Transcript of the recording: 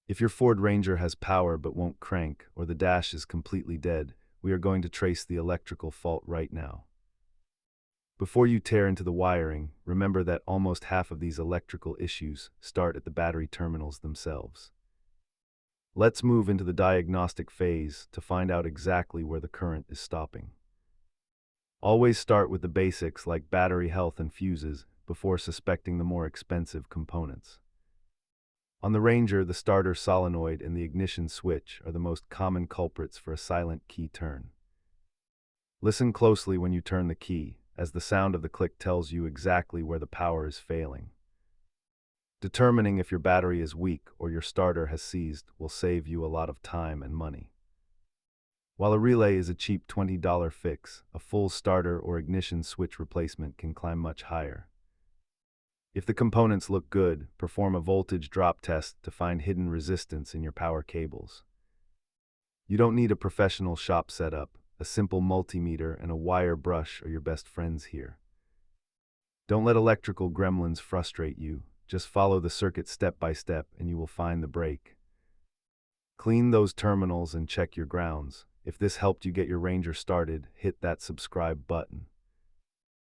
If your Ford Ranger has power but won't crank, or the dash is completely dead, we are going to trace the electrical fault right now. Before you tear into the wiring, remember that almost half of these electrical issues start at the battery terminals themselves. Let's move into the diagnostic phase to find out exactly where the current is stopping. Always start with the basics like battery health and fuses before suspecting the more expensive components. On the Ranger, the starter solenoid and the ignition switch are the most common culprits for a silent key turn. Listen closely when you turn the key, as the sound of the click tells you exactly where the power is failing. Determining if your battery is weak or your starter has seized will save you a lot of time and money. While a relay is a cheap $20 fix, a full starter or ignition switch replacement can climb much higher. If the components look good, perform a voltage drop test to find hidden resistance in your power cables. You don't need a professional shop setup. A simple multimeter and a wire brush are your best friends here. Don't let electrical gremlins frustrate you. Just follow the circuit step by step and you will find the break. Clean those terminals and check your grounds. If this helped you get your Ranger started, hit that subscribe button.